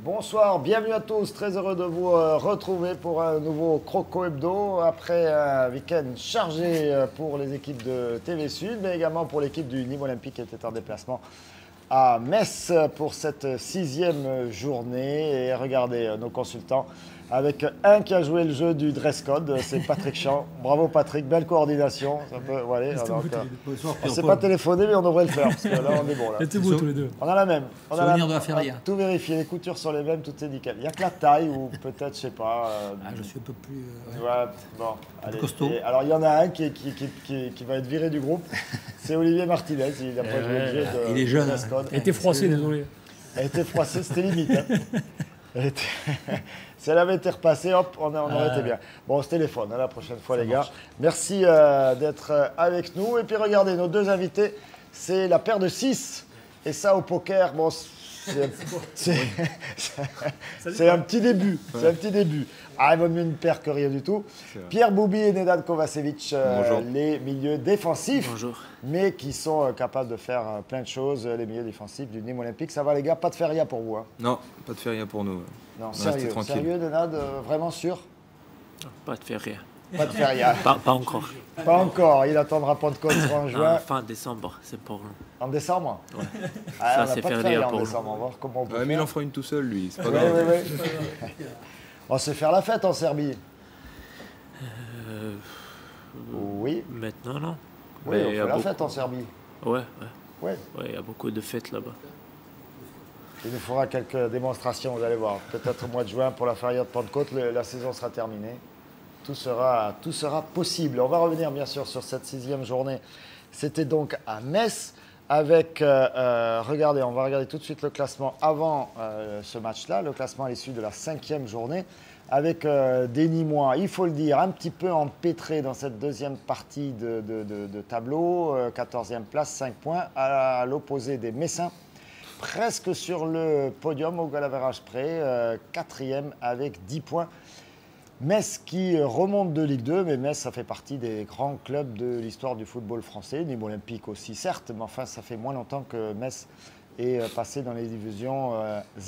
Bonsoir, bienvenue à tous, très heureux de vous retrouver pour un nouveau Croco Hebdo après un week-end chargé pour les équipes de TV Sud, mais également pour l'équipe du Nîmes Olympique qui était en déplacement à Metz pour cette 6e journée. Et regardez nos consultants avec un qui a joué le jeu du dress code, c'est Patrick Champ. Bravo Patrick, belle coordination. Ça peut, voilà, donc, on ne s'est pas téléphoné, mais on devrait le faire parce que là on est bon. Là. C'était beau tous les deux. On a la même. On a Souvenir de la feria. Tout vérifié, les coutures sont les mêmes, tout est nickel. Il n'y a que la taille ou peut-être, je sais pas. Je suis un peu plus ouais, bon, allez. costaud. Alors il y en a un qui va être viré du groupe, c'est Olivier Martinez. Il n'a pas joué le jeu de il est jeune. dress code. Il a été froissé, désolé. Elle a été froissée, c'était limite. Hein. Si elle avait été repassée, hop, on aurait été bien. Bon, on se téléphone la prochaine fois, les gars. Merci d'être avec nous. Et puis, regardez, nos deux invités, c'est la paire de 6. Et ça, au poker, bon, c'est un petit début. C'est un petit début. Ah, il vaut mieux une paire que rien du tout. Pierre Boubi et Nenad Kovacevic, les milieux défensifs. Bonjour. Mais qui sont capables de faire plein de choses, les milieux défensifs du Nîmes Olympique. Ça va, les gars? Pas de feria pour vous, hein? Non, pas de feria pour nous. Non, sérieux, sérieux, Nenad, vraiment sûr? Pas de feria. Pas de feria. Pas encore. Pas encore, il attendra Pentecôte en juin. Fin décembre, c'est pour nous. En décembre? Ouais. Ah, Ça, on c'est n'a pas de feria feria en pour nous. décembre, on va voir comment on peut Mais il faire. en fera une tout seul, lui, c'est pas Oui, grave. oui. On sait faire la fête en Serbie. Oui, Maintenant, non. oui, Mais on il y fait a la beaucoup- fête en Serbie. Ouais, Ouais. il y a beaucoup de fêtes là-bas. Il nous fera quelques démonstrations, vous allez voir. Peut-être au mois de juin pour la feria de Pentecôte, la saison sera terminée. Tout sera possible. On va revenir bien sûr sur cette 6e journée. C'était donc à Metz avec, regardez, on va regarder tout de suite le classement avant ce match-là, le classement à l'issue de la 5e journée, avec des Nîmois, il faut le dire, un petit peu empêtrés dans cette deuxième partie de tableau, 14e place, 5 points, à l'opposé des Messins, presque sur le podium au goal-average près, 4e avec 10 points. Metz qui remonte de Ligue 2, mais Metz, ça fait partie des grands clubs de l'histoire du football français. Nîmes Olympique aussi, certes, mais enfin, ça fait moins longtemps que Metz est passé dans les divisions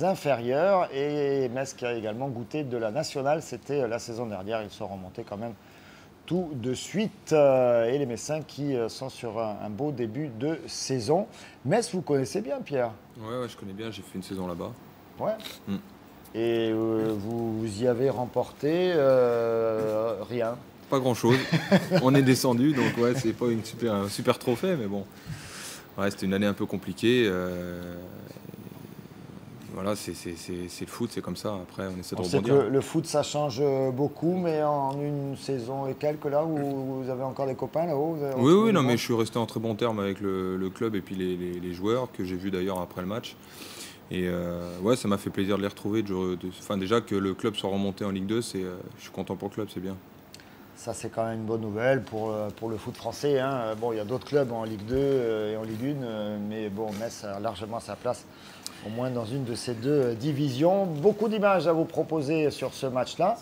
inférieures. Et Metz qui a également goûté de la nationale, c'était la saison dernière. Ils sont remontés quand même tout de suite. Et les Messins qui sont sur un beau début de saison. Metz, vous connaissez bien, Pierre? Ouais, je connais bien, j'ai fait une saison là-bas. Ouais. Et vous y avez remporté rien. Pas grand-chose. On est descendu, donc ouais, c'est pas un super trophée, mais bon. Ouais, c'était une année un peu compliquée. Voilà, c'est le foot, c'est comme ça. Après, on essaie de On sait rebondir. que le foot, ça change beaucoup, mais en une saison et quelques, là, où vous avez encore des copains là-haut? Oui, non, mais je suis resté en très bon terme avec le club et puis les joueurs, que j'ai vus d'ailleurs après le match. Et ouais, ça m'a fait plaisir de les retrouver. Déjà que le club soit remonté en Ligue 2, je suis content pour le club, c'est bien. Ça, c'est quand même une bonne nouvelle pour le foot français, hein. Bon, il y a d'autres clubs en Ligue 2 et en Ligue 1, mais bon, Metz a largement sa place, au moins dans une de ces deux divisions. Beaucoup d'images à vous proposer sur ce match-là,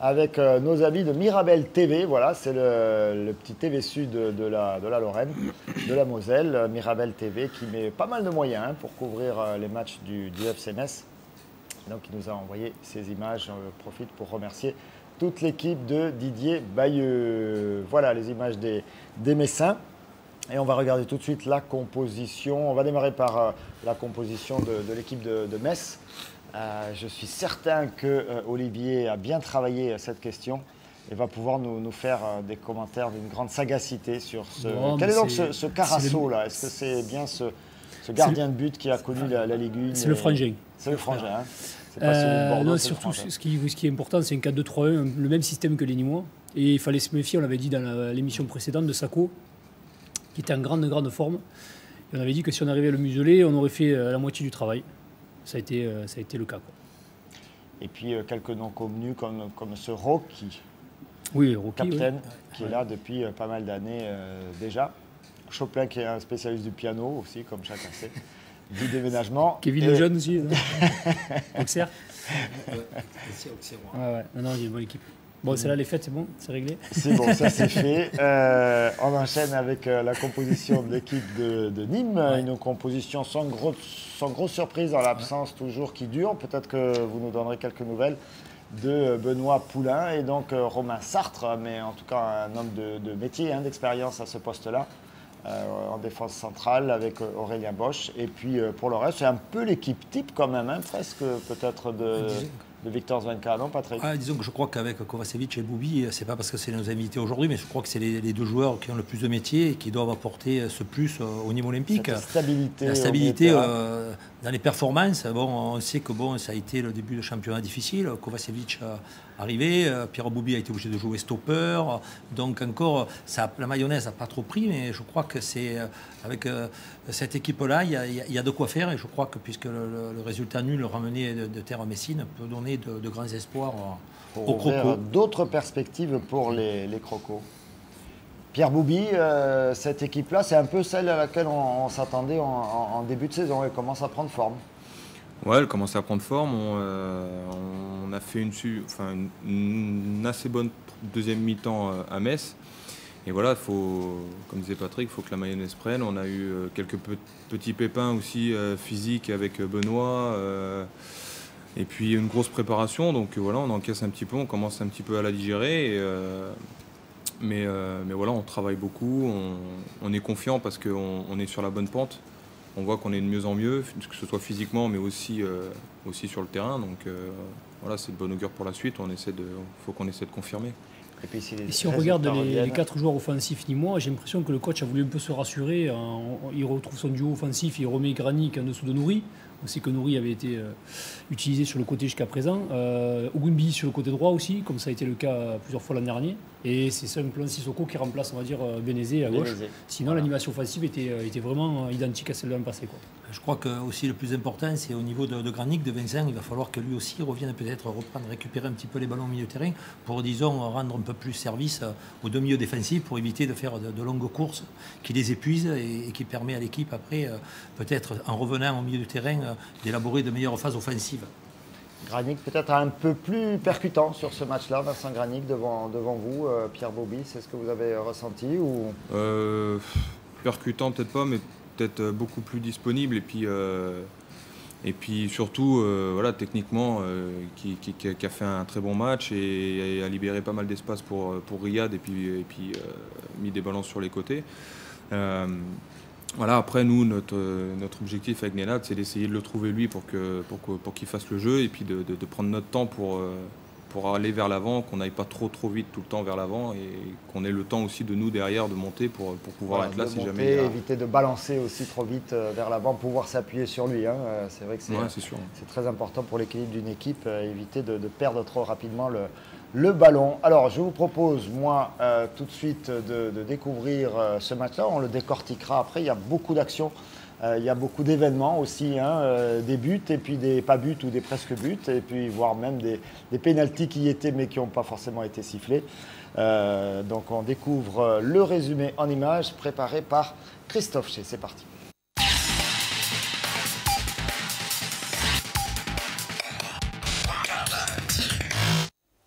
avec nos amis de Mirabel TV. Voilà, c'est le petit TV Sud de la Lorraine, de la Moselle. Mirabel TV qui met pas mal de moyens pour couvrir les matchs du FC Metz. Donc, il nous a envoyé ces images. Je profite pour remercier toute l'équipe de Didier Bayeux. Voilà les images des Messins. Et on va regarder tout de suite la composition. On va démarrer par la composition de l'équipe de Metz. Je suis certain que Olivier a bien travaillé cette question et va pouvoir nous faire des commentaires d'une grande sagacité sur ce... Quel est donc ce Carasso là? Est-ce que c'est bien ce gardien de but qui a connu la Ligue 1? C'est le frangin. C'est le frangin, hein? C'est pas celui de Bordeaux, non, c'est le surtout, frangin. ce qui est important, c'est un 4-2-3-1, le même système que les Nîmois. Et il fallait se méfier, on l'avait dit dans l'émission précédente, de Sacco, qui était en grande forme. Et on avait dit que si on arrivait à le museler, on aurait fait la moitié du travail. Ça a été le cas, quoi. Et puis quelques noms connus comme ce Rocky, Oui, Rocky, capitaine, oui. qui est là depuis pas mal d'années déjà. Chopin qui est un spécialiste du piano aussi, comme chacun sait, du déménagement. Kevin Et- Lejeune aussi. Auxerre. Ouais, non, il y a une bonne équipe. Bon, celle-là, les fêtes, c'est bon, c'est réglé. C'est bon, ça c'est fait. On enchaîne avec la composition de l'équipe de Nîmes. Une composition sans grosse surprise dans l'absence toujours qui dure. Peut-être que vous nous donnerez quelques nouvelles de Benoît Poulain et donc Romain Sartre, mais en tout cas un homme de métier, d'expérience à ce poste-là. En défense centrale avec Aurélien Bosch. Et puis pour le reste, c'est un peu l'équipe type quand même, presque peut-être de Victor Zwenka, non Patrick? Disons que je crois qu'avec Kovacevic et Boubi, c'est pas parce que c'est nos invités aujourd'hui, mais je crois que c'est les deux joueurs qui ont le plus de métier et qui doivent apporter ce plus au niveau olympique. La stabilité dans les performances. Bon, on sait que ça a été le début de championnat difficile. Kovacevic arrivé, Pierre Boubi a été obligé de jouer stopper. Donc encore, la mayonnaise n'a pas trop pris, mais je crois que c'est avec cette équipe-là, il y a de quoi faire. Et je crois que puisque le résultat nul ramené de Terre Messine peut donner de grands espoirs aux Crocos. D'autres perspectives pour les Crocos. Pierre Boubi, cette équipe-là, c'est un peu celle à laquelle on s'attendait en début de saison. Elle commence à prendre forme. Ouais, elle commence à prendre forme. On a fait une assez bonne deuxième mi-temps à Metz. Et voilà, comme disait Patrick, il faut que la mayonnaise prenne. On a eu quelques petits pépins aussi physiques avec Benoît. Et puis une grosse préparation. Donc voilà, on encaisse un petit peu, on commence un petit peu à la digérer. Mais voilà, on travaille beaucoup. On est confiant parce qu'on est sur la bonne pente. On voit qu'on est de mieux en mieux, que ce soit physiquement, mais aussi sur le terrain. Donc voilà, c'est de bon augure pour la suite. Faut qu'on essaie de confirmer. Et si on regarde les 4 joueurs offensifs nîmois, j'ai l'impression que le coach a voulu un peu se rassurer. Il retrouve son duo offensif, il remet Granic en dessous de Nouri. On sait que Nouri avait été utilisé sur le côté jusqu'à présent. Ogunbi sur le côté droit aussi, comme ça a été le cas plusieurs fois l'an dernier. Et c'est simplement Sissoko qui remplace, on va dire, Bénézé à gauche. Sinon, l'animation offensive était vraiment identique à celle de l'an passé, quoi. Je crois que aussi le plus important, c'est au niveau de Granic, de Vincent. Il va falloir que lui aussi revienne peut-être récupérer un petit peu les ballons au milieu de terrain pour, disons, rendre un peu plus service aux deux milieux défensifs pour éviter de faire de longues courses qui les épuisent et qui permet à l'équipe après, peut-être en revenant au milieu de terrain, d'élaborer de meilleures phases offensives. Granic peut-être un peu plus percutant sur ce match-là, Vincent Granic devant vous, Pierre Boubi, c'est ce que vous avez ressenti ou... Percutant peut-être pas, mais peut-être beaucoup plus disponible et puis surtout voilà, techniquement qui a fait un très bon match et a libéré pas mal d'espace pour Riyad et puis mis des balances sur les côtés. Voilà, après nous notre objectif avec Nenad, c'est d'essayer de le trouver lui pour qu'il fasse le jeu et puis de prendre notre temps pour aller vers l'avant, qu'on n'aille pas trop vite tout le temps vers l'avant et qu'on ait le temps aussi de nous derrière de monter pour pouvoir être là si jamais. Éviter de balancer aussi trop vite vers l'avant, pouvoir s'appuyer sur lui. C'est vrai que c'est très important pour l'équilibre d'une équipe, éviter de perdre trop rapidement le ballon. Alors je vous propose, moi, tout de suite de découvrir ce match-là. On le décortiquera après, il y a beaucoup d'actions. Il y a beaucoup d'événements aussi, des buts et puis des pas buts ou des presque buts, et puis voire même des pénaltys qui y étaient mais qui n'ont pas forcément été sifflés. Donc on découvre le résumé en images préparé par Christophe Chez. C'est parti.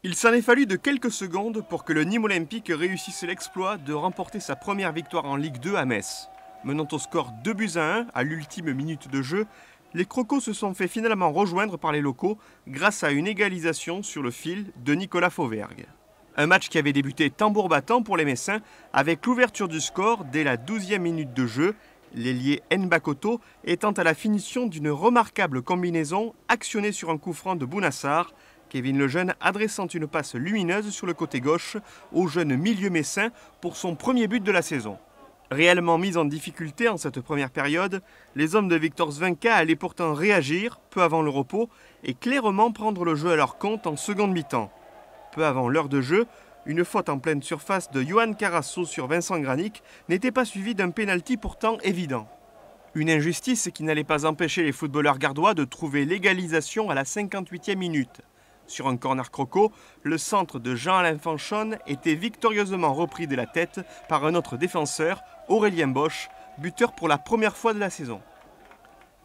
Il s'en est fallu de quelques secondes pour que le Nîmes Olympique réussisse l'exploit de remporter sa première victoire en Ligue 2 à Metz. Menant au score 2-1 à l'ultime minute de jeu, les Crocos se sont fait finalement rejoindre par les locaux grâce à une égalisation sur le fil de Nicolas Fauvergue. Un match qui avait débuté tambour battant pour les Messins avec l'ouverture du score dès la 12e minute de jeu, l'ailier Nbakoto étant à la finition d'une remarquable combinaison actionnée sur un coup franc de Bounassar, Kevin Lejeune adressant une passe lumineuse sur le côté gauche au jeune milieu messin pour son premier but de la saison. Réellement mis en difficulté en cette première période, les hommes de Victor Zwenka allaient pourtant réagir, peu avant le repos, et clairement prendre le jeu à leur compte en seconde mi-temps. Peu avant l'heure de jeu, une faute en pleine surface de Johan Carasso sur Vincent Granic n'était pas suivie d'un pénalty pourtant évident. Une injustice qui n'allait pas empêcher les footballeurs gardois de trouver l'égalisation à la 58e minute. Sur un corner croco, le centre de Jean-Alain Fanchon était victorieusement repris de la tête par un autre défenseur, Aurélien Bosch, buteur pour la première fois de la saison.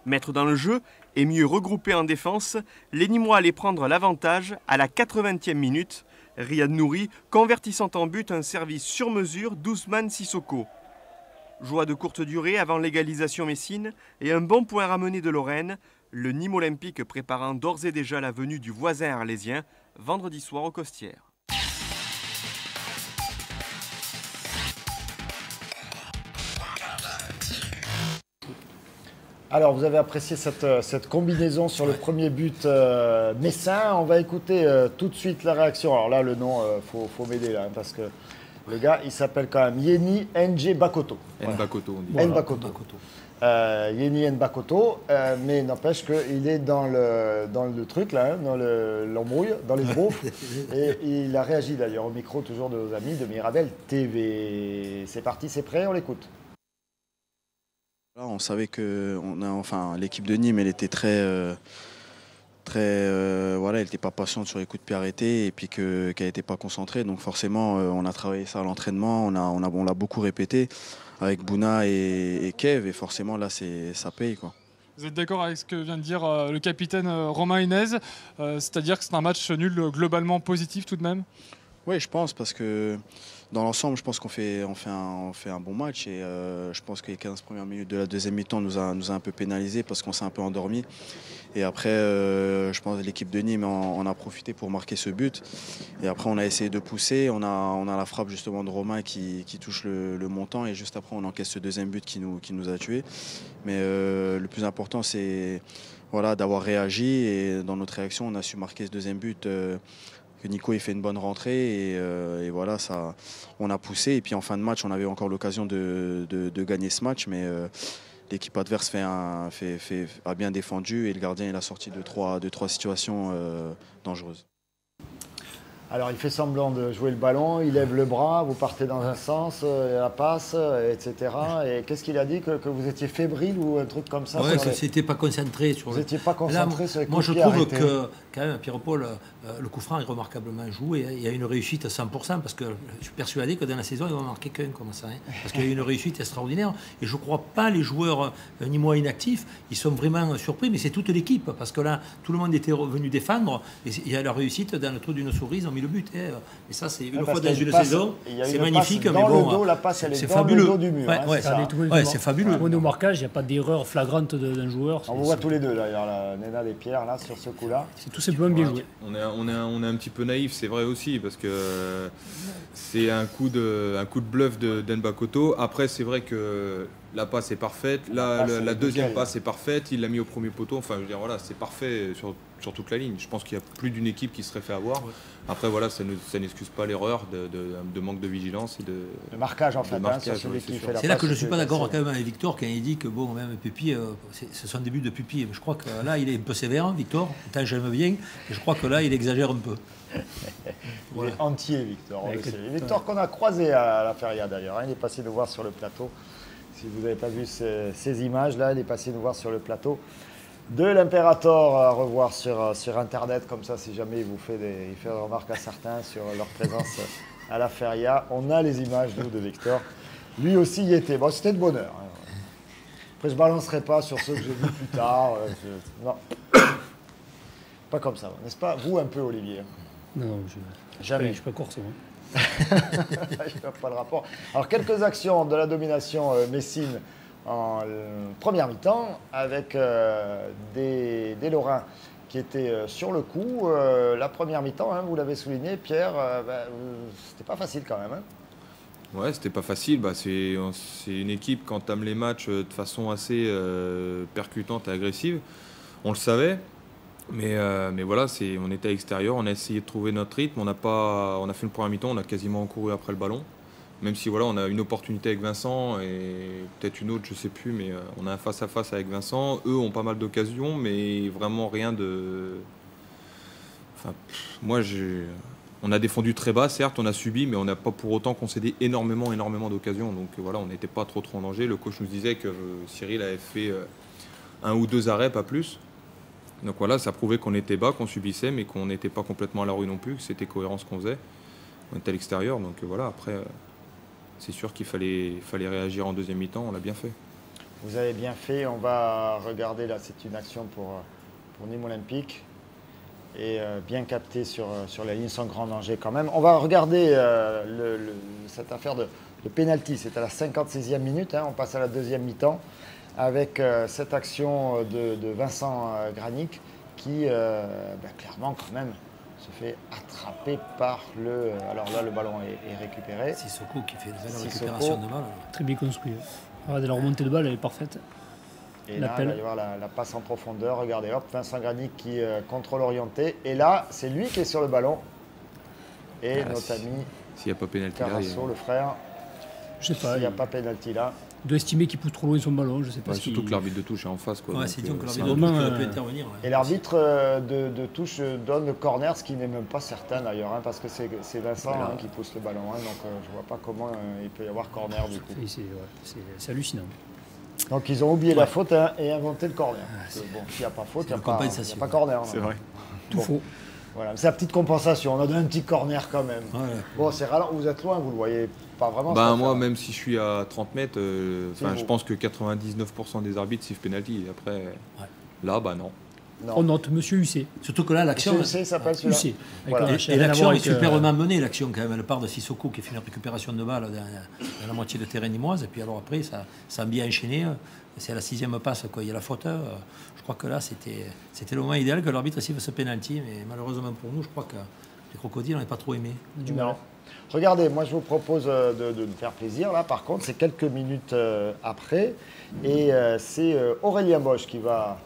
Maître dans le jeu et mieux regroupé en défense, les Nîmois allaient prendre l'avantage à la 80e minute, Riyad Nouri convertissant en but un service sur mesure d'Ousmane Sissoko. Joie de courte durée avant l'égalisation messine et un bon point ramené de Lorraine, le Nîmes Olympique préparant d'ores et déjà la venue du voisin arlésien vendredi soir aux Costières. Alors, vous avez apprécié cette combinaison sur le premier but messin. On va écouter tout de suite la réaction. Alors là, le nom, faut m'aider là, hein, parce que le gars, il s'appelle quand même Yeni Nbakoto. Nbakoto, on dit. Voilà. Nbakoto. Yeni Nbakoto, mais n'empêche qu'il est dans le truc, là, hein, dans l'embrouille, dans les brouffes. Et il a réagi d'ailleurs au micro toujours de nos amis de Mirabel TV. C'est parti, c'est prêt, on l'écoute. Là, on savait que l'équipe de Nîmes, elle était elle n'était pas patiente sur les coups de pied arrêtés et puis qu'elle n'était pas concentrée. Donc forcément, on a travaillé ça à l'entraînement, on l'a beaucoup répété avec Bouna et Kev et forcément là, ça paye, quoi. Vous êtes d'accord avec ce que vient de dire le capitaine Romain Inez, c'est-à-dire que c'est un match nul globalement positif tout de même? Oui, je pense, parce que dans l'ensemble, je pense qu'on fait un bon match et je pense que les 15 premières minutes de la deuxième mi-temps nous a un peu pénalisé parce qu'on s'est un peu endormi. Et après, je pense que l'équipe de Nîmes en a profité pour marquer ce but. Et après, on a essayé de pousser. On a la frappe justement de Romain qui touche le montant et juste après, on encaisse ce deuxième but qui nous a tués. Mais le plus important, c'est d'avoir réagi et dans notre réaction, on a su marquer ce deuxième but. Que Nico il fait une bonne rentrée et voilà, on a poussé et puis en fin de match on avait encore l'occasion de gagner ce match, mais l'équipe adverse a bien défendu et le gardien il a sorti de trois situations dangereuses. Alors il fait semblant de jouer le ballon, il lève le bras, vous partez dans un sens, la passe, etc. Et qu'est-ce qu'il a dit, que vous étiez fébrile ou un truc comme ça? Ouais, que c'était pas concentré sur Vous n'étiez pas concentré sur les moi coups je de pied trouve arrêtés. que quand même Pierre-Paul, le coup franc est remarquablement joué. Il y a une réussite à 100% parce que je suis persuadé que dans la saison il va en marquer qu'un comme ça. Hein, parce qu'il y a une réussite extraordinaire. Et je ne crois pas les joueurs ni moi inactifs, ils sont vraiment surpris, mais c'est toute l'équipe. Parce que là, tout le monde était revenu défendre. Et il y a la réussite dans le trou d'une souris, ils ont mis le but. Hein. Et ça, c'est une fois dans une saison, c'est magnifique. Mais bon, la passe, elle est dans fabuleux. le dos du mur. C'est fabuleux. Au marquage, il n'y a pas d'erreur flagrante d'un joueur. On vous voit tous les deux, là, la Néna et Pierre, là, sur ce coup-là. C'est tout simplement bien joué. On est un petit peu naïf, c'est vrai aussi, parce que c'est un coup de bluff d'Nbakoto. Après, c'est vrai que la passe est parfaite, la deuxième passe est parfaite, il l'a mis au premier poteau. Enfin, je veux dire, voilà, c'est parfait sur toute la ligne. Je pense qu'il y a plus d'une équipe qui se serait fait avoir. Ouais. Après, voilà, ça n'excuse pas l'erreur de manque de vigilance et le marquage en fait. Sur celui qui fait la c'est là que je ne suis pas d'accord quand même avec Victor quand il dit que bon, même Pupi, ce sont des buts de Pupi. Je crois que là, il est un peu sévère, Victor. Pourtant, j'aime bien. Et je crois que là, il exagère un peu. Il est entier, Victor. Victor qu'on a croisé à la Feria d'ailleurs. Il est passé nous voir sur le plateau. Si vous n'avez pas vu ces images-là, il est passé nous voir sur le plateau de l'Imperator, à revoir sur Internet, comme ça, si jamais il fait des remarques à certains sur leur présence à la Feria. On a les images, nous, de Victor. Lui aussi y était. Bon, c'était de bonheur. Après, je ne balancerai pas sur ceux que j'ai vus plus tard. Non. Pas comme ça, n'est-ce pas? Vous, un peu, Olivier? Non, jamais. Je suis pas corse, moi. Je ne vois pas le rapport. Alors, quelques actions de la domination messine en première mi-temps avec des Lorrains qui étaient sur le coup. La première mi-temps, hein, vous l'avez souligné, Pierre, c'était pas facile quand même. Hein. Ouais, c'était pas facile. C'est une équipe qui entame les matchs de façon assez percutante et agressive. On le savait. Mais voilà, on était à l'extérieur, on a essayé de trouver notre rythme, on a fait une première mi-temps, on a quasiment couru après le ballon. Même si voilà, on a une opportunité avec Vincent et peut-être une autre, je ne sais plus, mais on a un face-à-face avec Vincent. Eux ont pas mal d'occasions, mais vraiment rien de... Enfin, on a défendu très bas, certes, on a subi, mais on n'a pas pour autant concédé énormément d'occasions. Donc voilà, on n'était pas trop en danger. Le coach nous disait que Cyril avait fait 1 ou 2 arrêts, pas plus. Donc voilà, ça prouvait qu'on était bas, qu'on subissait, mais qu'on n'était pas complètement à la rue non plus, que c'était cohérent ce qu'on faisait. On était à l'extérieur, donc voilà, après, c'est sûr qu'il fallait réagir en deuxième mi-temps, on l'a bien fait. Vous avez bien fait, on va regarder là, c'est une action pour Nîmes Olympique. et bien capté sur la ligne sans grand danger quand même. On va regarder cette affaire de pénalty. C'est à la 56e minute, hein, on passe à la deuxième mi-temps avec cette action de Vincent Granic qui, clairement quand même, se fait attraper par le... Alors là, le ballon est récupéré. Sissoko qui fait la Sissoko. récupération de balle. Très bien construit. Regardez, la remontée de balle, elle est parfaite. Et là, il va y avoir la passe en profondeur. Regardez, hop, Vincent Granic qui contrôle orienté. Et là, c'est lui qui est sur le ballon. Et notre ami s'il n'y a pas pénalty là, Carasso, le frère, Je sais pas. s'il n'y a pas pénalty là. Il doit estimer qu'il pousse trop loin son ballon. Je sais pas. surtout que l'arbitre de touche est en face. Quoi, Ouais, c'est dur que c'est l'arbitre un- de touche peut intervenir. Ouais. Et l'arbitre de touche donne le corner, ce qui n'est même pas certain d'ailleurs, hein, parce que c'est Vincent Voilà. qui pousse le ballon. Hein, donc je vois pas comment il peut y avoir corner du coup. C'est hallucinant. Donc ils ont oublié la faute, hein, et inventé le corner. Bon, s'il n'y a pas faute, il n'y a, une pas compensation. corner. C'est non. vrai. Tout Bon. faux. Voilà, c'est la petite compensation. On a donné un petit corner quand même. Ouais. Bon, c'est ralent. Vous êtes loin, vous le voyez pas vraiment. Bah, cette moi, affaire. même si je suis à 30 mètres, C'est je vous. pense que 99% des arbitres sifflent penalty. Et après, là, bah non. Non. On note Monsieur Hussé. Surtout que là, l'action. Monsieur Hussé s'appelle celui-là. Hussé. Voilà. Et l'action est superbement menée, l'action quand même. Elle part de Sissoko qui fait une récupération de balle dans la moitié de terrain nîmoise. Et puis alors après, ça a bien enchaîné. C'est à la 6e passe, quoi. Il y a la faute. Je crois que là, c'était le moment idéal que l'arbitre siffle ce penalty. Mais malheureusement pour nous, je crois que les crocodiles n'ont pas trop aimé. Du Non. mal. Regardez, moi je vous propose de me faire plaisir là. Par contre, c'est quelques minutes après. Et c'est Aurélien Bosch qui va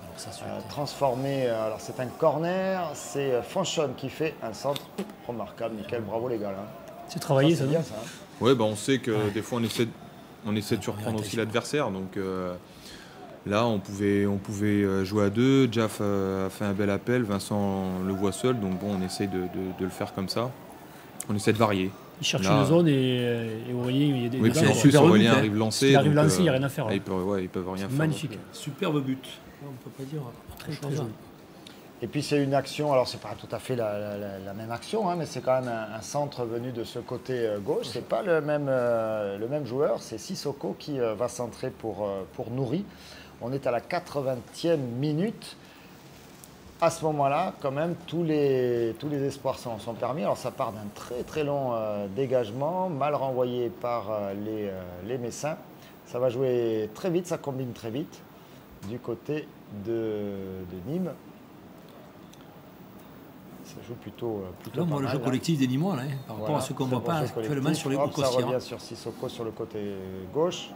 transformer. Alors c'est un corner. C'est Fanchon qui fait un centre remarquable. Nickel, bravo les gars. Là. C'est travaillé, Ça, ça, c'est non bien ça. Hein. Ouais, bah, on sait que des fois, on essaie de surprendre aussi l'adversaire. Donc là, on pouvait jouer à deux. Jaff a fait un bel appel. Vincent le voit seul. Donc bon, on essaie de le faire comme ça. On essaie de varier. Il cherche Là, une zone et Aurélien, il y a des Oui, gars, puis en quoi. plus, super Aurélien but, arrive lancé. S'il arrive donc, lancé, il n'y a rien à faire. là, Là. ils peuvent rien faire. Magnifique. Superbe but. On ne peut pas dire Très, autre très chose. joli. Et puis c'est une action, alors c'est pas tout à fait la même action, hein, mais c'est quand même un centre venu de ce côté gauche. C'est pas le même joueur, c'est Sissoko qui va centrer pour Nouri. On est à la 80e minute. À ce moment-là, quand même, tous les espoirs sont permis. Alors ça part d'un très très long dégagement, mal renvoyé par les Messins. Ça va jouer très vite, ça combine très vite du côté de Nîmes. Ça joue plutôt Là, moi, pas le mal, jeu hein. collectif des Nîmois, là, par rapport à ce qu'on ne voit pas actuellement sur les Hop, groupes ça aussi. revient sur Sissoko sur le côté gauche,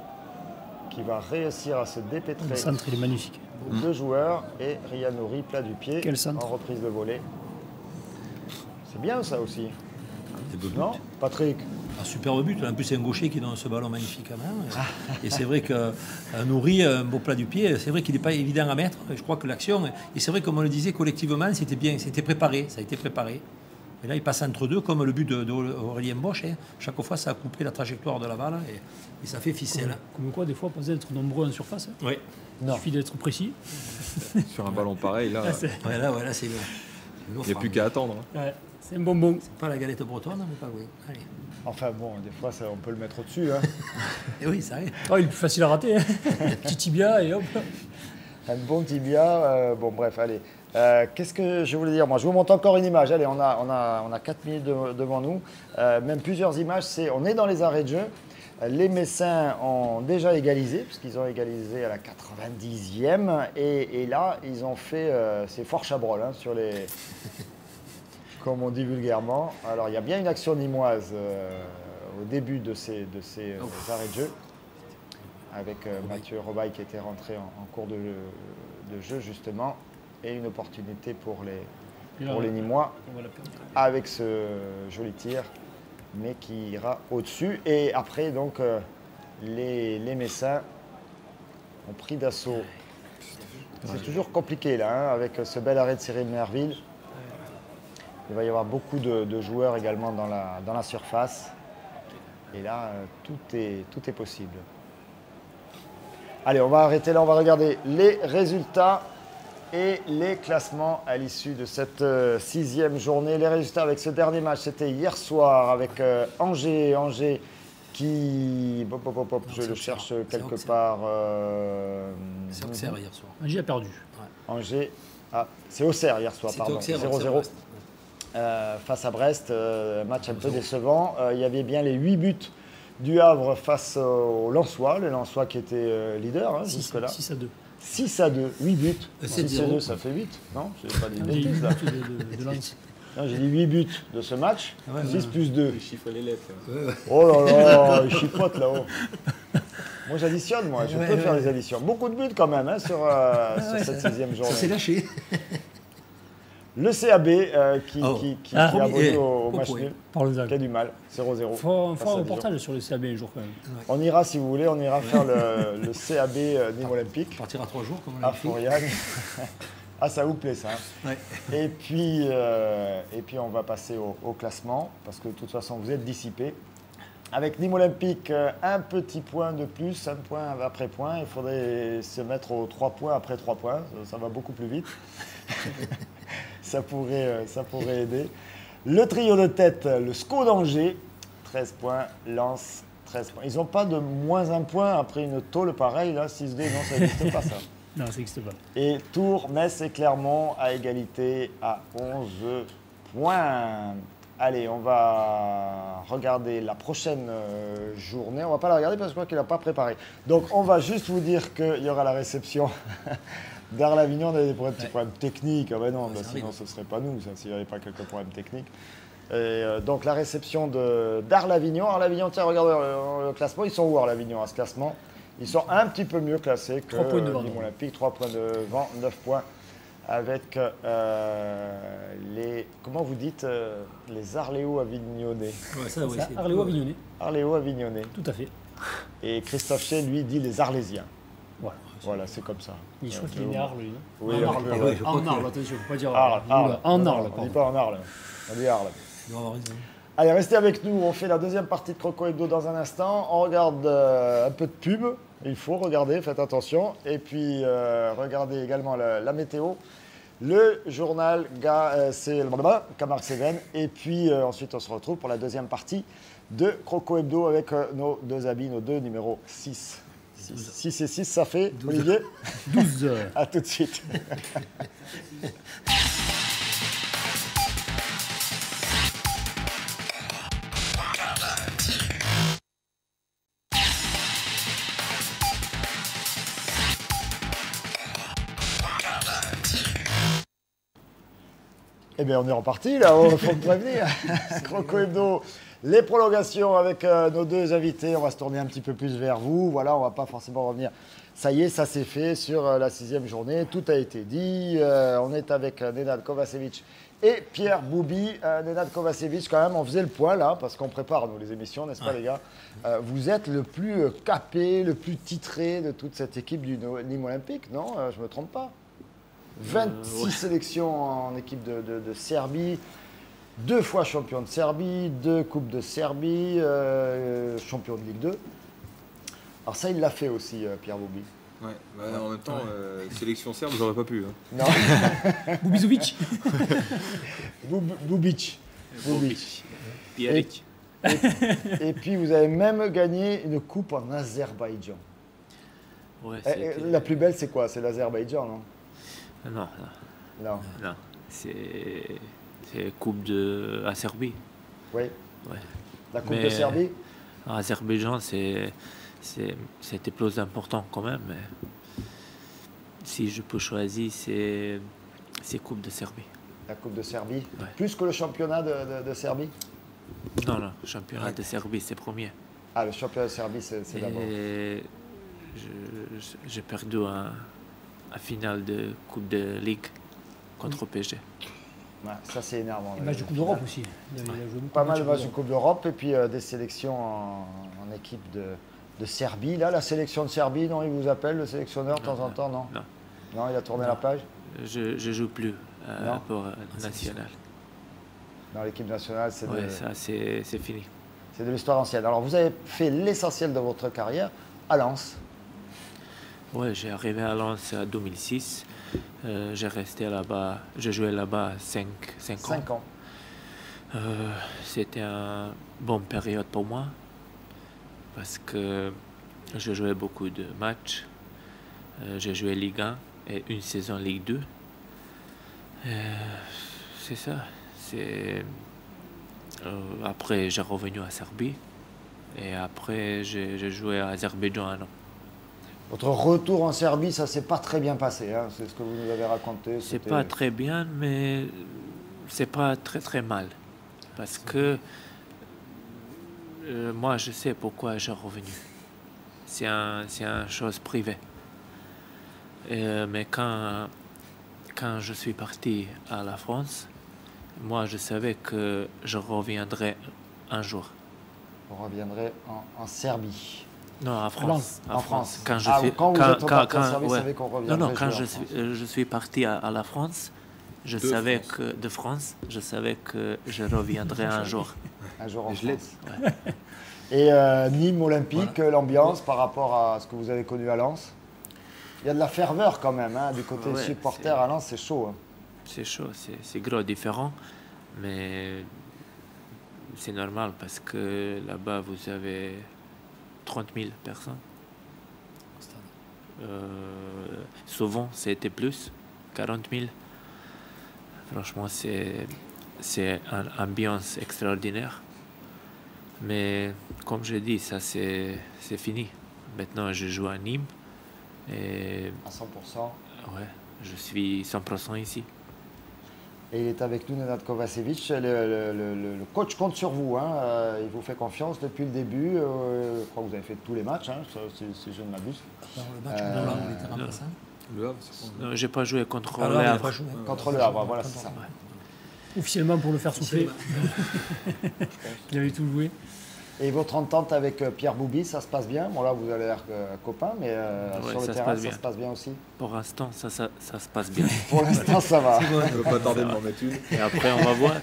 qui va réussir à se dépêtrer. Le centre, il est magnifique. Deux joueurs et Ryan Nouri, plat du pied, Quel centre. en reprise de volée. C'est bien ça aussi, Des beaux buts. non Patrick? Un superbe but. En plus, c'est un gaucher qui donne ce ballon magnifiquement. Et c'est vrai que Nouri, un beau plat du pied, c'est vrai qu'il n'est pas évident à mettre. Je crois que l'action, et c'est vrai, comme on le disait collectivement, c'était bien, c'était préparé, ça a été préparé. Et là, il passe entre deux, comme le but d'Aurélien Bosch. Hein. Chaque fois, ça a coupé la trajectoire de la balle et ça fait ficelle. Comme quoi, des fois, pas besoin d'être nombreux en surface. Hein. Oui. Il suffit d'être précis. Sur un ballon pareil, là, Voilà, c'est le. il n'y a plus qu'à attendre. Hein. Ouais, c'est un bonbon. C'est pas la galette bretonne, mais pas oui. Allez. Enfin bon, des fois on peut le mettre au-dessus. Hein. Et oui, ça arrive. Oh, il est plus facile à rater. Hein. Petit tibia et hop. Un bon tibia. Bon bref, allez. Qu'est-ce que je voulais dire? Moi, je vous montre encore une image. Allez, on a 4 minutes devant nous. Même plusieurs images. On est dans les arrêts de jeu. Les Messins ont déjà égalisé, puisqu'ils ont égalisé à la 90e. Et là, ils ont fait... c'est fort chabrol hein, sur les... Comme on dit vulgairement. Alors, il y a bien une action nîmoise au début de ces arrêts de jeu, avec Mathieu Robaille qui était rentré en cours de jeu, justement, et une opportunité pour les Nîmois, avec ce joli tir, mais qui ira au-dessus. Et après, donc, les Messins ont pris d'assaut. C'est toujours compliqué, là, hein, avec ce bel arrêt de Cyril Merville. Il va y avoir beaucoup de joueurs également dans la surface. Et là, tout est possible. Allez, on va arrêter là, on va regarder les résultats et les classements à l'issue de cette 6e journée. Les résultats avec ce dernier match, c'était hier soir avec Angers. Angers qui... je le cherche quelque part. C'est Auxerre hier soir. Angers a perdu. Angers Ah, c'est Auxerre hier soir, C'était pardon. Auxerre, 0-0 face à Brest. Match un peu décevant. Il y avait bien les 8 buts du Havre face aux Lensois. Les Lensois qui étaient leaders jusque-là. 6-2. 6-2, 8 buts. 7-0. 6-2, ça fait 8, non? Je n'ai pas dit de Des bêtises, là. buts de Lens. Non, j'ai dit 8 buts de ce match. Ouais, 6 plus 2. Les chiffres et les lettres. Oh là là, il chipote là-haut. Moi j'additionne, moi, je Ouais, peux ouais, faire ouais. les additions. Beaucoup de buts quand même sur cette 6e Ça s'est journée. lâché. Le CAB qui a abonné au Au match point. nul, Parlons-en. qui a du mal, 0-0. Il faut face un à reportage sur le CAB un jour quand même. On ira, si vous voulez, on ira faire le CAB Nîmes Olympique On partira 3 jours, comme on à l'a fait. Fouriac. Ah, ça vous plaît ça, hein. Ouais. Et puis on va passer au classement, parce que de toute façon, vous êtes dissipés. Avec Nîmes Olympique, un petit point de plus, un point après point. Il faudrait se mettre aux 3 points après 3 points. Ça va beaucoup plus vite. ça pourrait aider. Le trio de tête, le SCO d'Angers, 13 points. Lens, 13 points. Ils n'ont pas de moins un point après une tôle pareille, là, 6-2. Non, ça n'existe pas, ça. Non, ça n'existe pas. Et Tours, Metz et Clermont à égalité à 11 points. Allez, on va regarder la prochaine journée. On ne va pas la regarder parce que je crois qu'il n'a pas préparé. Donc, on va juste vous dire qu'il y aura la réception d'Arles-Avignon. On a des petits problèmes techniques. Ah ben non, Ça sinon arrive. ce ne serait pas nous, ça, s'il n'y avait pas quelques problèmes techniques. Et, donc, la réception d'Arles-Avignon. Arles-Avignon, tiens, regardez le classement. Ils sont où, Arles-Avignon, à ce classement? Ils sont un petit peu mieux classés que 3 points devant, Nîmes donc. Olympique. 3 points devant, 9 points. Avec les, comment vous dites, les Arléo-Avignonnais. Ouais, ça, ouais, Ça, c'est- Arléo-Avignonnais, Arléo-Avignonnais. tout à fait. Et Christophe Chez, lui, dit les Arlésiens. Voilà. Voilà, c'est comme ça. Je crois qu'il c'est est né au- à Arles, lui, non Oui, En un Arles, peu, pardon. ouais, je crois En que- Arles, attention, il ne faut pas dire Arles, Oula, En Non, Arles, on ne dit pardon. pas en Arles, on dit Arles. Tu dois avoir raison. Allez, restez avec nous, on fait la deuxième partie de Croco Hebdo dans un instant. On regarde un peu de pub, il faut regarder, faites attention. Et puis, regardez également la météo. Le journal, c'est le Camargue Cévennes. Et puis, ensuite, on se retrouve pour la deuxième partie de Croco Hebdo avec nos deux habits, nos deux numéros 6. 6 et 6, ça fait, Olivier 12 heures. À tout de suite. Eh bien, on est reparti, là, il faut me prévenir. Croco Hebdo, les prolongations avec nos deux invités. On va se tourner un petit peu plus vers vous. Voilà, on ne va pas forcément revenir. Ça y est, ça s'est fait sur la 6e journée. Tout a été dit. On est avec Nenad Kovacevic et Pierre Boubi. Nenad Kovacevic, quand même, on faisait le point, là, parce qu'on prépare, nous, les émissions, n'est-ce pas, les gars? Vous êtes le plus capé, le plus titré de toute cette équipe du Nîmes Olympique, non? Je ne me trompe pas. 26 ouais. sélections en équipe de Serbie, 2 fois champion de Serbie, 2 coupes de Serbie, champion de Ligue 2. Alors ça, il l'a fait aussi, Pierre Boubi. Ouais, bah, en même temps, sélection serbe, j'aurais pas pu. Hein. Non, Boubizovic. Boubic. Boubic. Pierrick. Et puis, vous avez même gagné une coupe en Azerbaïdjan. Ouais, La plus belle, c'est quoi? C'est l'Azerbaïdjan, non? Non, Non. non. C'est Coupe de la Serbie. Oui. Ouais. La coupe Mais- de Serbie? En Azerbaïdjan, c'était plus important quand même. Mais si je peux choisir, c'est Coupe de Serbie. La coupe de Serbie? Ouais. Plus que le championnat de Serbie? Non, non, championnat de Serbie, c'est premier. Ah, le championnat de Serbie, c'est d'abord. Et j'ai perdu un finale de Coupe de Ligue contre PSG. Ouais, ça, c'est énervant. Et match de Coupe d'Europe aussi. Il a joué beaucoup Pas mal de matchs matchs de Coupe d'Europe et puis des sélections en équipe de Serbie. Là, la sélection de Serbie, non, il vous appelle, le sélectionneur, de temps en temps, non? Non, Non, il a tourné la page? je joue plus Non. pour national. Dans l'équipe nationale, c'est Ouais, ça c'est fini. de l'histoire ancienne. Alors, vous avez fait l'essentiel de votre carrière à Lens. Ouais, j'ai arrivé à Lens en 2006. J'ai resté là-bas, j'ai joué là-bas 5 ans. 5 ans. C'était une bonne période pour moi parce que je jouais beaucoup de matchs. J'ai joué Ligue 1 et une saison Ligue 2. C'est ça. Après, j'ai revenu à Serbie. Et après, j'ai joué à Azerbaïdjan un an. Votre retour en Serbie, ça s'est pas très bien passé, hein, c'est ce que vous nous avez raconté. C'est pas très bien, mais c'est pas très très mal. Parce que moi, je sais pourquoi j'ai revenu. C'est une chose privée. Mais quand je suis parti à la France, moi, je savais que je reviendrais un jour. On reviendrait en Serbie. Non, en France. En France. Quand je quand vous êtes reparti en Serbie, vous savez qu'on reviendrait non, quand jouer en France. je suis parti à la France, je savais que je reviendrais un jour. Un jour en Et je l'ai. France. Et Nîmes Olympique, l'ambiance par rapport à ce que vous avez connu à Lens. Il y a de la ferveur quand même, hein, du côté Ouais, supporter à Lens, c'est chaud. Hein. C'est chaud, c'est gros, différent, mais c'est normal parce que là-bas, vous avez 30 000 personnes. Souvent, c'était plus, 40 000. Franchement, c'est une ambiance extraordinaire. Mais comme je dis, ça c'est fini. Maintenant, je joue à Nîmes et À 100%. ouais, je suis 100% ici. Et il est avec nous, Nenad Kovacevic. Le coach compte sur vous. Hein. Il vous fait confiance depuis le début. Je crois que vous avez fait tous les matchs, hein, si je ne m'abuse. Dans le match où on était remplaçant. Le Havre, c'est pas- Non, j'ai pas joué contre Alors, le il a Havre. pas joué. Contre le Havre, voilà, c'est ça. Officiellement pour le faire souffler. Il avait tout joué. Et votre entente avec Pierre Boubi, ça se passe bien? Bon, là, vous avez l'air copains, mais Ouais, sur le ça se terrain, passe ça bien. se passe bien aussi? Pour l'instant, ça se passe bien. Pour l'instant, ça va. Je ne veux pas tarder de m'en mettre une. Et après, on va voir.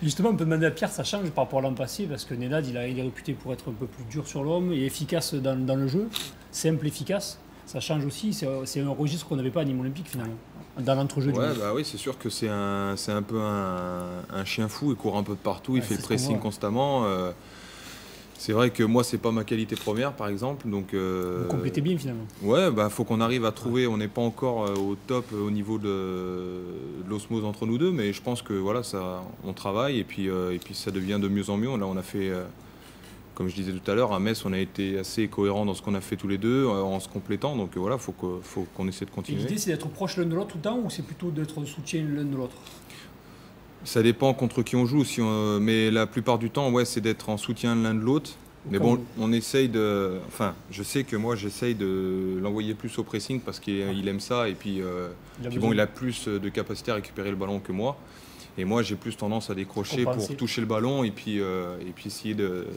Justement, on peut demander à Pierre, ça change par rapport à l'an passé, parce que Nenad, il est réputé pour être un peu plus dur sur l'homme et efficace dans le jeu, simple, efficace. Ça change aussi, c'est un registre qu'on n'avait pas à Nîmes Olympique finalement, dans l'entrejeu du Ouais, match. bah oui, c'est sûr que c'est un peu un chien fou, il court un peu de partout, il Ouais, fait le c'est ce qu'on pressing voit. constamment. C'est vrai que moi, c'est pas ma qualité première, par exemple. Donc, Vous complétez bien finalement. ouais, bah faut qu'on arrive à trouver. On n'est pas encore au top au niveau de l'osmose entre nous deux, mais je pense que voilà, ça, on travaille et puis ça devient de mieux en mieux. Là, on a fait, comme je disais tout à l'heure, à Metz, on a été assez cohérent dans ce qu'on a fait tous les deux, en se complétant. Donc voilà, faut qu'on essaie de Et continuer. l'idée, c'est d'être proche l'un de l'autre tout le temps ou c'est plutôt d'être en soutien l'un de l'autre? Ça dépend contre qui on joue, mais la plupart du temps, ouais, c'est d'être en soutien l'un de l'autre. Mais bon, on essaye de. Enfin, je sais que moi, j'essaye de l'envoyer plus au pressing parce qu'il aime ça. Et puis, il a plus de capacité à récupérer le ballon que moi. Et moi, j'ai plus tendance à décrocher Compenser. pour toucher le ballon et puis essayer de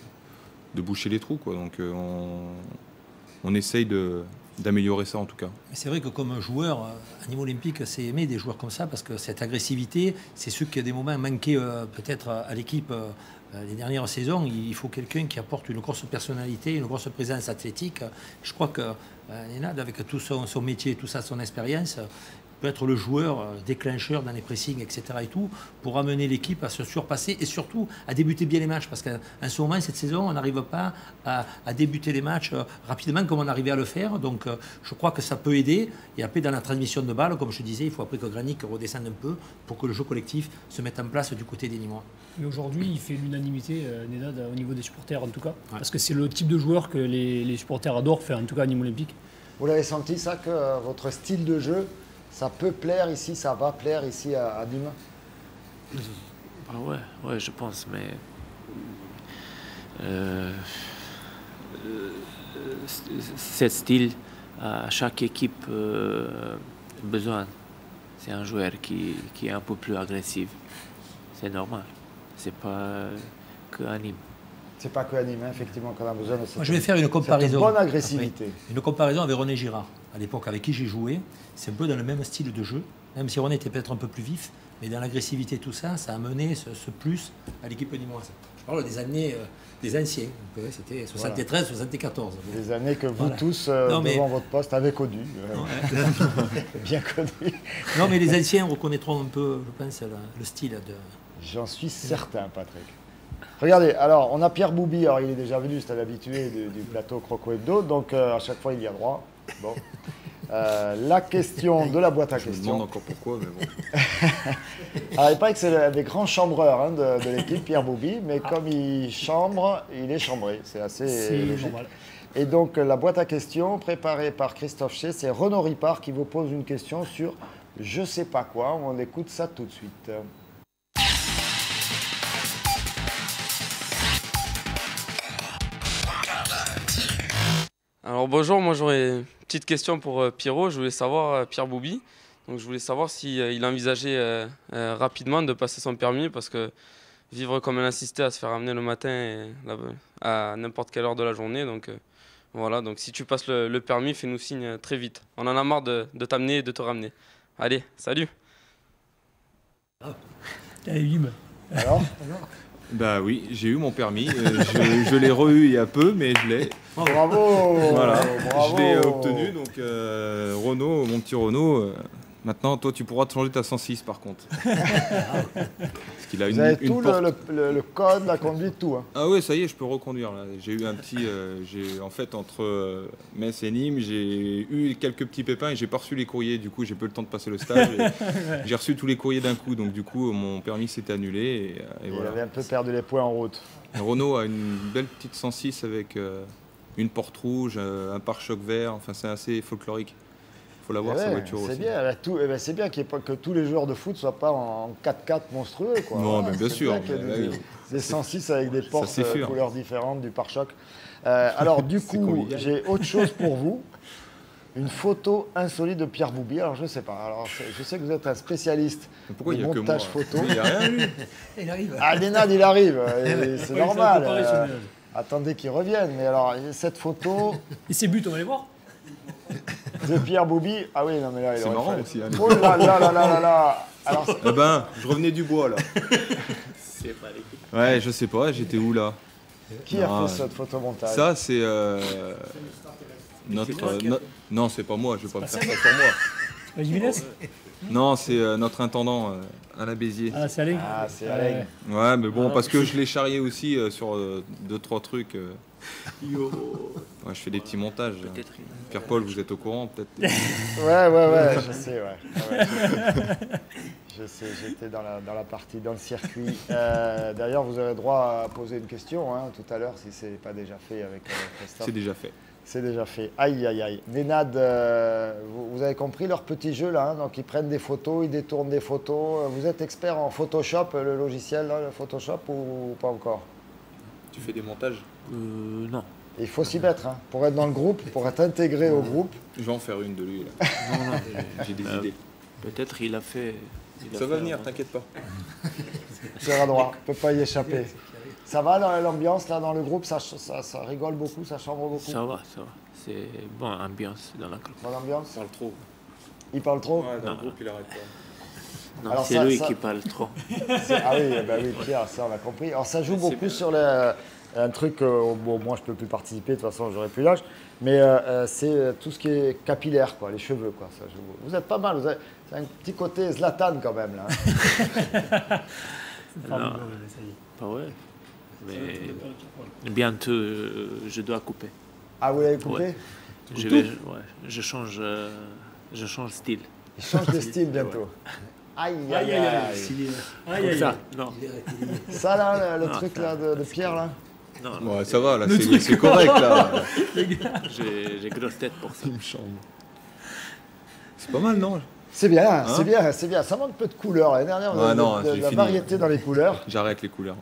boucher les trous, quoi. Donc, on essaye d'améliorer ça en tout cas. Mais c'est vrai que comme joueur, à Nîmes Olympique, c'est aimé des joueurs comme ça parce que cette agressivité, c'est ce qui à des moments manquait peut-être à l'équipe les dernières saisons. Il faut quelqu'un qui apporte une grosse personnalité, une grosse présence athlétique. Je crois que Nenad, avec tout son métier, tout ça, son expérience, peut être le joueur déclencheur dans les pressings, etc. et tout, pour amener l'équipe à se surpasser et surtout à débuter bien les matchs. Parce qu'en ce moment, cette saison, on n'arrive pas à débuter les matchs rapidement comme on arrivait à le faire. Donc je crois que ça peut aider. Et après, dans la transmission de balles, comme je disais, il faut après que Granic redescende un peu pour que le jeu collectif se mette en place du côté des Nîmois. Mais aujourd'hui, il fait l'unanimité, Nenad, au niveau des supporters en tout cas. Ouais. Parce que c'est le type de joueur que les supporters adorent faire, en tout cas à Nîmes Olympique. Vous l'avez senti ça, que votre style de jeu, ça peut plaire ici, ça va plaire ici à Nîmes? Ah ouais, je pense, mais ce style, à chaque équipe besoin. C'est un joueur qui est un peu plus agressif. C'est normal. C'est pas que à Nîmes. C'est pas que à Nîmes, hein, effectivement, qu'on a besoin de cette, Moi, je vais faire une comparaison. bonne agressivité. Une comparaison avec René Girard, à l'époque avec qui j'ai joué. C'est un peu dans le même style de jeu, même si René était peut-être un peu plus vif, mais dans l'agressivité, tout ça, ça a amené ce plus à l'équipe nîmoise. Je parle des années, des anciens, c'était 73, 74. Des années que vous tous, mais... devant votre poste, avez connu. Bien connu. Non, mais les anciens reconnaîtront un peu, je pense, le style de... J'en suis certain, Patrick. Regardez, alors, on a Pierre Boubi, alors il est déjà venu, c'est un habitué du plateau Croco Hebdo, donc à chaque fois il y a droit. Bon. La question de la boîte à Je me demande questions. encore pourquoi, mais bon. Alors, il paraît que c'est un des grands chambreurs hein, de l'équipe, Pierre Boubi, mais comme il chambre, il est chambré. C'est assez C'est logique. normal. Et donc, la boîte à questions préparée par Christophe Ché, c'est Renaud Ripard qui vous pose une question sur je sais pas quoi. On écoute ça tout de suite. Alors bonjour, moi j'aurais une petite question pour Pierrot. Je voulais savoir, Pierre Boubi, donc je voulais savoir s'il envisageait rapidement de passer son permis parce que vivre comme un assisté à se faire amener le matin et à n'importe quelle heure de la journée. Donc voilà, donc si tu passes le permis, fais-nous signe très vite. On en a marre de t'amener et de te ramener. Allez, salut. Alors Bah oui, j'ai eu mon permis. Je l'ai re-eu il y a peu, mais je l'ai. Bravo Voilà, bravo. je l'ai obtenu. Donc Renaud, mon petit Renaud, maintenant toi tu pourras te changer ta 106 par contre. Parce qu'il a Vous avez une tout porte. le code, la conduite, tout. Hein. Ah ouais, ça y est, je peux reconduire là. J'ai eu un petit, en fait entre Metz et Nîmes, j'ai eu quelques petits pépins et j'ai pas reçu les courriers. Du coup, j'ai peu le temps de passer le stage. J'ai reçu tous les courriers d'un coup, donc du coup, mon permis s'est annulé et Il voilà. avait un peu perdu les points en route. Renault a une belle petite 106 avec une porte rouge, un pare-choc vert. Enfin, c'est assez folklorique. Faut l'avoir sa voiture c'est aussi. bien, c'est bien que tous les joueurs de foot ne soient pas en 4x4 monstrueux. Quoi. Non, Voilà, mais bien c'est sûr, qu'il y a mais des 106 avec des portes c'est sûr. couleurs différentes, du pare-choc. Alors du coup, convivial. j'ai autre chose pour vous. Une photo insolite de Pierre Boubi. Alors je ne sais pas. Alors, je sais que vous êtes un spécialiste Mais pourquoi du il n'y a que moi montage photo. Il n'y a rien lui. Il arrive. Ah, Lénad, il arrive. Et c'est Ouais, normal. c'est un peu pareil, ce ménage. Attendez qu'il revienne. Mais alors, cette photo Et ses buts, on va les voir. de Pierre Boubi. Ah oui, non, mais là, il C'est aurait marrant fallu- aussi, hein. Oh là là là là là là. Alors, Eh ben, je revenais du bois là. Ouais, je sais pas, j'étais où là? qui a Non, fait cette photomontage? Ça, c'est non, c'est pas moi, je vais pas me faire ça pour moi. Jiménez. Non, c'est notre intendant, Alain Bézier. Ah, c'est Alain. Ah, c'est Alain. Ouais, mais bon, parce que je l'ai charrié aussi sur 2-3 trucs. Ouais, je fais des petits montages. Pierre-Paul, vous êtes au courant peut-être? Ouais, je sais, ouais. Je sais, j'étais dans la partie, dans le circuit. D'ailleurs, vous avez droit à poser une question hein, tout à l'heure, si ce n'est pas déjà fait avec Christophe. C'est déjà fait. C'est déjà fait. Aïe, aïe, aïe. Nénad, vous avez compris leur petit jeu là, hein, donc ils prennent des photos, ils détournent des photos. Vous êtes expert en Photoshop, le logiciel, là, le Photoshop, ou pas encore? Tu fais des montages? Non. Il faut s'y mettre, hein, pour être dans le groupe, pour être intégré au groupe. Je vais en faire une de lui là. Non. J'ai des idées. Peut-être il a fait. Ça va venir, t'inquiète pas. Sur à droite, on ne peut pas y échapper. Ça va l'ambiance là dans le groupe, ça rigole beaucoup, ça chambre beaucoup. Ça va. C'est bonne ambiance dans la club. Bonne ambiance. Parle trop. Il parle trop. Ouais, dans Non. le groupe, il arrête pas. Non, Alors c'est ça- lui ça- qui parle trop. Ah oui, bah oui, Pierre, ça on a compris. Alors ça joue beaucoup sur un truc, bon moi je peux plus participer, de toute façon j'aurai plus l'âge, mais c'est tout ce qui est capillaire, quoi, les cheveux, quoi. Ça joue. Vous êtes pas mal, c'est un petit côté Zlatan quand même là. Hein. Non, pas ouais. Mais bientôt, je dois couper. Ah vous l'avez coupé? Ouais. Je change style. Il change de style bientôt. Aïe, aïe, aïe. Aïe, aïe, Ça, aïe. non. Ça là, le Non, truc ça- là de Pierre là. Non, Ouais, ça va là, c'est correct là. j'ai grosse tête pour ça. Il me chambre. C'est pas mal, non? C'est bien, Hein c'est bien, c'est bien. Ça manque un peu de couleurs. L'année dernière, on Ouais, avait non, de j'ai la fini. variété dans les couleurs. J'arrête les couleurs.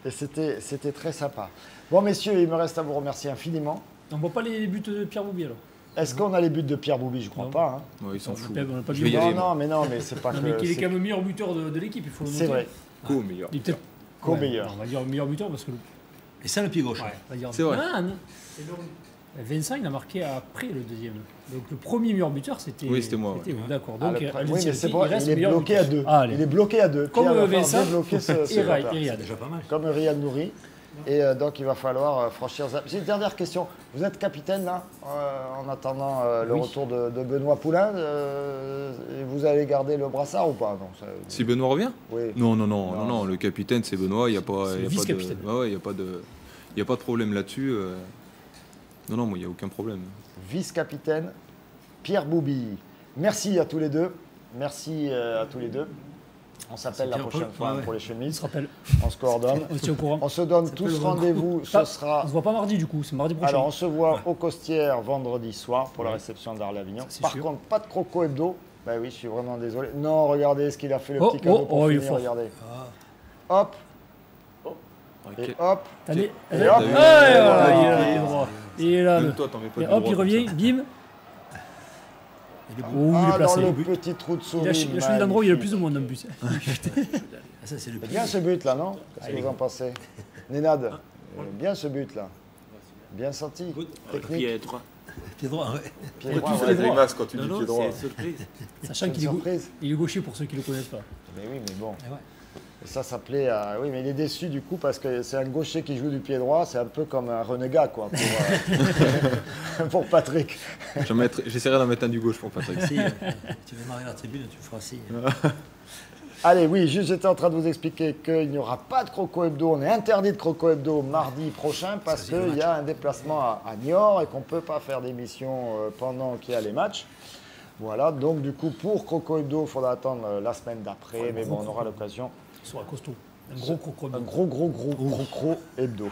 Et c'était très sympa. Bon, messieurs, il me reste à vous remercier infiniment. On voit pas les buts de Pierre Boubi alors. Est-ce qu'on a les buts de Pierre Boubi? Je crois Non. pas. Hein. Ouais, ils s'en On foutent. n'a pas Je vais vu. y aller. Non, mais c'est pas Non, que. mais qu'il est c'est- quand même le meilleur buteur de l'équipe, il faut le C'est noter. vrai. Co-meilleur. Il est peut-être Co-meilleur. On va dire meilleur buteur parce que. Et ça, le pied gauche. Ouais, on va dire. C'est vrai. Ah, non. Vincent, il a marqué après le deuxième. Donc le premier meilleur buteur, c'était. Oui, c'était moi, ouais. vous, d'accord. Ah, Donc, le pre- Al oui, mais Chelsea, c'est pas. reste Il est meilleur bloqué buteur. à deux. Ah, allez. Il est bloqué à deux. Comme Pierre va falloir Vincent débloquer ce et retard. Riyad. Déjà pas mal. Comme Riyad Nouri. Et donc, il va falloir franchir. J'ai une dernière question. Vous êtes capitaine, là, en attendant le Oui. retour de Benoît Poulain. Et vous allez garder le brassard ou pas? Non, ça- Si Benoît revient? Oui. Non, le capitaine c'est Benoît, il n'y a pas, C'est y le a pas de, vice-capitaine. ouais, y a pas de problème là-dessus. Non, moi il n'y a aucun problème. Vice-capitaine Pierre Boubi. Merci à tous les deux. Merci à tous les deux. On s'appelle la prochaine fois pour les On chemises. se rappelle. On se coordonne. On se tient au courant. On se donne tous rendez-vous. Ce sera. On se voit pas mardi du coup, c'est mardi prochain. Alors, on se voit au Costières vendredi soir pour la réception d'Arles-Avignon. Par contre, pas de Croco Hebdo. Bah oui, je suis vraiment désolé. Non, regardez ce qu'il a fait, le petit cadeau pour finir. Regardez. Hop. Et hop. Allez, et hop. hop. Il est là. Et hop, il revient, bim. Oh, il est placé. Dans le petit trou de souris. Il a choisi l'endroit où il y a le plus de monde en plus. C'est bien ce but là, non? Qu'est-ce que vous en pensez? Nénad, bien ce but là. Bien senti. Technique. Pied droit. Pied droit, ouais. Pied droit, Tu fais la grimace quand tu dis pied droit. C'est une surprise. Sachant qu'il est gaucher pour ceux qui ne le connaissent pas. Mais oui, mais bon. Et ça plaît à... Oui, mais il est déçu du coup parce que c'est un gaucher qui joue du pied droit. C'est un peu comme un renégat, quoi, pour Patrick. J'essaierai d'en mettre un du gauche pour Patrick. Si, tu veux marrer la tribune, tu feras si. Allez, oui, juste j'étais en train de vous expliquer qu'il n'y aura pas de Croco Hebdo. On est interdit de Croco Hebdo mardi prochain parce qu'il y a un déplacement à Niort et qu'on ne peut pas faire d'émission pendant qu'il y a les matchs. Voilà, donc du coup, pour Croco Hebdo, il faudra attendre la semaine d'après. Mais bon, on aura l'occasion. Il sera costaud. Un gros croco. Un gros Croco Hebdo.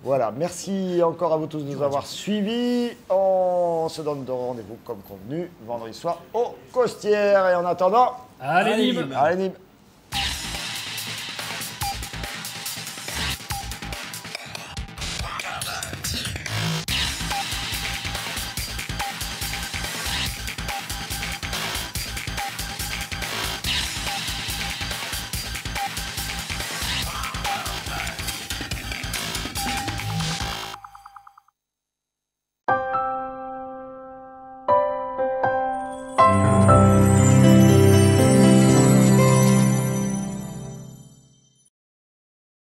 Voilà, merci encore à vous tous de nous avoir suivis. On se donne rendez-vous comme convenu vendredi soir au Costières. Et en attendant, allez Nîmes. Allez Nîmes.